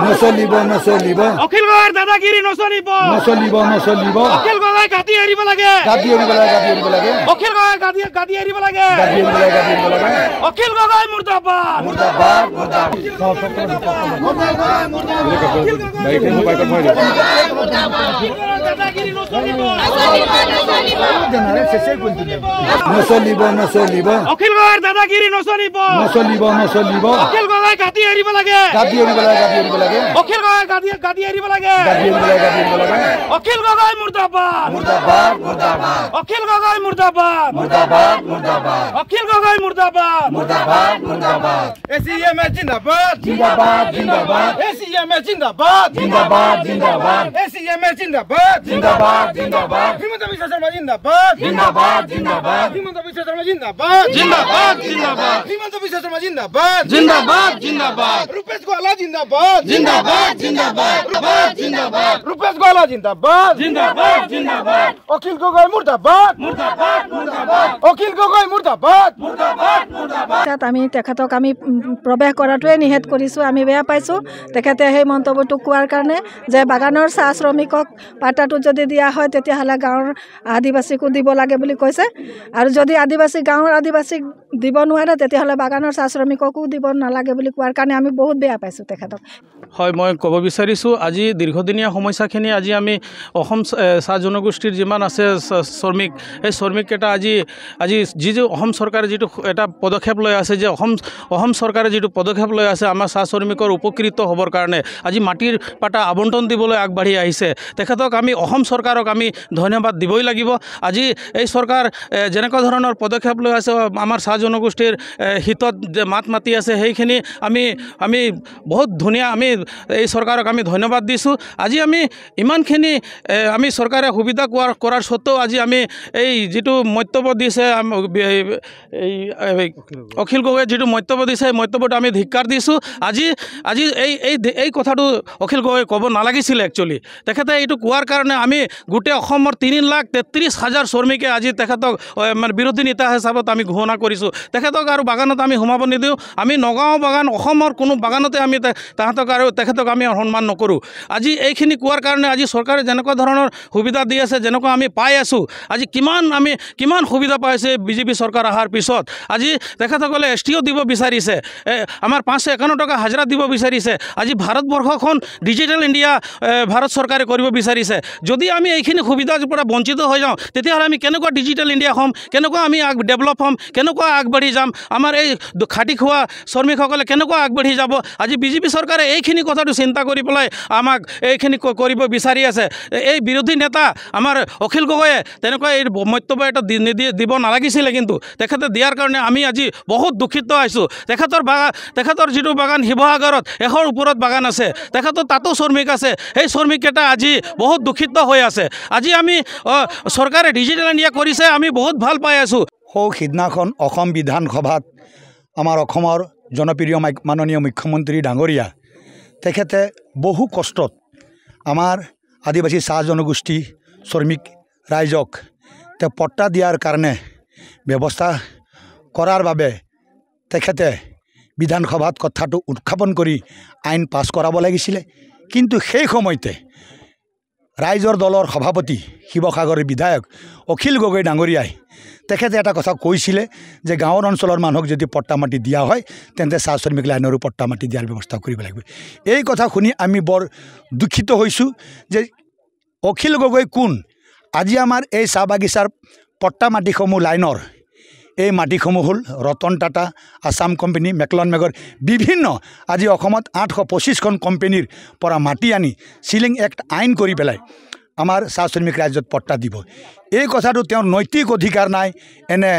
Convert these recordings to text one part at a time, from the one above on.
নচলিব নচলিব অখিল গগৈৰ দাদাগিৰি নচলিব নচলিব নচলিব অখিল গগৈ গাদি এৰিব লাগে গাদি এৰিব লাগে গাদি এৰিব লাগে অখিল গগৈ গাদি এৰিব লাগে গাদি এৰিব লাগে গাদি এৰিব লাগে অখিল গগৈ মুৰ্দাবাদ মুৰ্দাবাদ মুৰ্দাবাদ দাদাগিৰি নচলিব নচলিব নচলিব অখিল গগৈৰ দাদাগিৰি নচলিব নচলিব নচলিব অখিল গগৈ গাদি এৰিব লাগে গাদি এৰিব লাগে গাদি এৰিব লাগে অখিল গগৈ গাদি এৰিব লাগে গাদি এৰিব লাগে গাদি এৰিব লাগে অখিল গগৈ মুৰ্দাবাদ মুৰ্দাবাদ মুৰ্দাবাদ অখিল গগৈ মুৰ্দাবাদ মুৰ্দাবাদ মুৰ্দাবাদ অখিল গগৈ মুৰ্দাবাদ মুৰ্দাবাদ মুৰ্দাবাদ এসিএম জিন্দাবাদ জিন্দাবাদ জিন্দাবাদ এসিএম জিন্দাবাদ জিন্দাবাদ জিন্দাবাদ এসিএম জিন্দাবাদ জিন্দাবাদ জিন্দাবাদ হিমন্ত বিশ্ব শৰ্মা জিন্দাবাদ জিন্দাবাদ জিন্দাবাদ হিমন্ত বিশ্ব শৰ্মা জিন্দাবাদ জিন্দাবাদ জিন্দাবাদ হিমন্ত বিশ্ব শৰ্মা জিন্দাবাদ জিন্দাবাদ জিন্দাবাদ ৰূপেশ গোয়ালা জিন্দাবাদ জিন্দাবাদ জিন্দাবাদ জিন্দাবাদ ৰূপেশ গোয়ালা জিন্দাবাদ জিন্দাবাদ জিন্দাবাদ অখিল গগৈ মুৰ্দাবাদ মুৰ্দাবাদ মুৰ্দাবাদ অখিল গগৈ মুৰ্দাবাদ মুৰ্দাবাদ মুৰ্দাবাদ তাত আমি তেখেতক আমি প্ৰৱেশ কৰাটোৱে নিষেধ কৰিছোঁ। আমি বেয়া পাইছোঁ তেখেতে সেই মন্তব্যটো কোৱাৰ কাৰণে যে বাগানৰ চাহ শ্ৰমিকক পাৰ্টাটো যদি দিয়া হয় তেতিয়াহ'লে গাঁৱৰ আদিবাসীকো দিব লাগে বুলি কৈছে, আৰু যদি গাঁৱৰ আদিবাসীক দিব নোৱাৰে তেতিয়াহ'লে বাগানৰ চাহ শ্ৰমিককো দিব নালাগে বুলি কোৱাৰ কাৰণে আমি বহুত বেয়া পাইছোঁ তেখেতক। হয়, মই ক'ব বিচাৰিছোঁ আজি দীৰ্ঘদিনীয়া সমস্যাখিনি আজি আমি অসম চাহ জনগোষ্ঠীৰ যিমান আছে শ্ৰমিক, সেই শ্ৰমিককেইটা আজি যি অসম চৰকাৰে যিটো এটা পদক্ষেপ লৈ আছে, যে অসম চৰকাৰে যিটো পদক্ষেপ লৈ আছে আমাৰ চাহ শ্ৰমিকৰ উপকৃত হ'বৰ কাৰণে আজি মাটিৰ পাটা আবণ্টন দিবলৈ আগবাঢ়ি আহিছে, তেখেতক আমি অসম চৰকাৰক আমি ধন্যবাদ দিবই লাগিব। আজি এই চৰকাৰ যেনেকুৱা ধৰণৰ পদক্ষেপ লৈ আছে আমাৰ চাহ জনগোষ্ঠীৰ হিতত যে মাত মাতি আছে, সেইখিনি আমি বহুত ধুনীয়া আমি এই চৰকাৰক আমি ধন্যবাদ দিছোঁ। আজি আমি ইমানখিনি আমি চৰকাৰে সুবিধা কৰাৰ স্বত্তেও আজি আমি এই যিটো মন্তব্য দিছে এই অখিল গগৈয়ে যিটো মন্তব্য দিছে সেই মন্তব্যটো আমি ধিক্কাৰ দিছোঁ। আজি এই কথাটো অখিল গগৈয়ে ক'ব নালাগিছিলে একচুৱেলি। তেখেতে এইটো কোৱাৰ কাৰণে আমি গোটেই অসমৰ 3,33,000 শ্ৰমিকে আজি তেখেতক মানে বিৰোধী নেতা হিচাপত আমি ঘোষণা কৰিছোঁ। তেখেতক আৰু বাগানত আমি সোমাব নিদিওঁ। আমি নগাঁও বাগান অসমৰ কোনো বাগানতে আমি তেখেতক আমি সন্মান নকৰোঁ। আজি এইখিনি কোৱাৰ কাৰণে আজি চৰকাৰে যেনেকুৱা ধৰণৰ সুবিধা দি আছে, যেনেকুৱা আমি পাই আছোঁ, আজি কিমান সুবিধা পাইছে বিজেপি চৰকাৰ অহাৰ পিছত। আজি তেখেতসকলে STO দিব বিচাৰিছে, আমাৰ 551 টকা হাজিৰা দিব বিচাৰিছে। আজি ভাৰতবৰ্ষখন ডিজিটেল ইণ্ডিয়া ভাৰত চৰকাৰে কৰিব বিচাৰিছে। যদি আমি এইখিনি সুবিধাৰ পৰা বঞ্চিত হৈ যাওঁ তেতিয়াহ'লে আমি কেনেকুৱা ডিজিটেল ইণ্ডিয়া হ'ম, কেনেকুৱা আমি ডেভেলপ হ'ম, কেনেকুৱা আগবাঢ়ি যাম, আমাৰ এই খাটি খোৱা শ্ৰমিকসকলে কেনেকুৱা আগবাঢ়ি যাব। আজি বিজেপি চৰকাৰে এইখিনি কথাটো চিন্তা কৰি পেলাই আমাক এইখিনি কৰিব বিচাৰি আছে। এই বিৰোধী নেতা আমাৰ অখিল গগৈয়ে তেনেকুৱা এই মন্তব্য এটা দিব নালাগিছিলে, কিন্তু তেখেতে দিয়াৰ কাৰণে আমি আজি বহুত দুখিত হৈছোঁ। তেখেতৰ যিটো বাগান শিৱসাগৰত 100ৰ ওপৰত বাগান আছে, তেখেতৰ তাতো শ্ৰমিক আছে, সেই শ্ৰমিককেইটা আজি বহুত দুখিত হৈ আছে। আজি আমি চৰকাৰে ডিজিটেল ইণ্ডিয়া কৰিছে, আমি বহুত ভাল পাই আছোঁ। সিদিনাখন অসম বিধানসভাত আমাৰ অসমৰ জনপ্ৰিয় মাননীয় মুখ্যমন্ত্ৰী ডাঙৰীয়া তেখেতে বহু কষ্টত আমাৰ আদিবাসী চাহ জনগোষ্ঠী শ্ৰমিক ৰাইজক তেওঁ পট্টা দিয়াৰ কাৰণে ব্যৱস্থা কৰাৰ বাবে তেখেতে বিধানসভাত কথাটো উত্থাপন কৰি আইন পাছ কৰাব লাগিছিলে। কিন্তু সেই সময়তে ৰাইজৰ দলৰ সভাপতি শিৱসাগৰৰ বিধায়ক অখিল গগৈ ডাঙৰীয়াই তেখেতে এটা কথা কৈছিলে যে গাঁৱৰ অঞ্চলৰ মানুহক যদি পট্টা মাটি দিয়া হয় তেন্তে চাহ শ্ৰমিক লাইনৰো পট্টা মাটি দিয়াৰ ব্যৱস্থা কৰিব লাগিব। এই কথা শুনি আমি বৰ দুখিত হৈছোঁ যে অখিল গগৈ কোন। আজি আমাৰ এই চাহ বাগিচাৰ পট্টা মাটিসমূহ লাইনৰ এই মাটিসমূহ হ'ল ৰতন টাটা, আছাম কোম্পানী, মেকলন মেগৰ বিভিন্ন আজি অসমত 825খন কোম্পানীৰ পৰা মাটি আনি চিলিং এক্ট আইন কৰি পেলাই আমাৰ চাহ শ্ৰমিক ৰাজ্যত পট্টা দিব। এই কথাটো তেওঁৰ নৈতিক অধিকাৰ নাই এনে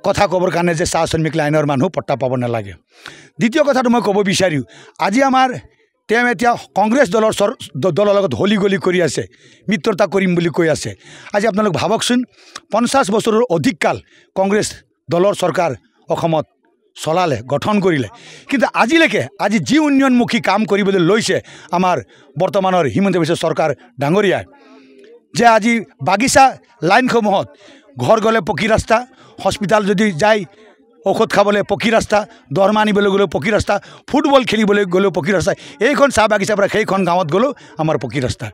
কথা ক'বৰ কাৰণে যে চাহ শ্ৰমিক লাইনৰ মানুহ পট্টা পাব নালাগে। দ্বিতীয় কথাটো মই ক'ব বিচাৰোঁ, আজি আমাৰ তেওঁ এতিয়া কংগ্ৰেছ দলৰ লগত হলি গলি কৰি আছে, মিত্ৰতা কৰিম বুলি কৈ আছে। আজি আপোনালোক ভাবকচোন, 50 বছৰৰ অধিক কাল কংগ্ৰেছ দলৰ চৰকাৰ অসমত চলালে, গঠন কৰিলে, কিন্তু আজিলৈকে আজি যি উন্নয়নমুখী কাম কৰিবলৈ লৈছে আমাৰ বৰ্তমানৰ হিমন্ত বিশ্ব চৰকাৰ ডাঙৰীয়াই, যে আজি বাগিচা লাইনসমূহত ঘৰ গ'লে পকী ৰাস্তা, হস্পিটাল যদি যায় ঔষধ খাবলৈ পকী ৰাস্তা, দৰমহা আনিবলৈ গ'লেও পকী ৰাস্তা, ফুটবল খেলিবলৈ গ'লেও পকী ৰাস্তা, এইখন চাহ বাগিচাৰ পৰা সেইখন গাঁৱত গ'লেও আমাৰ পকী ৰাস্তা।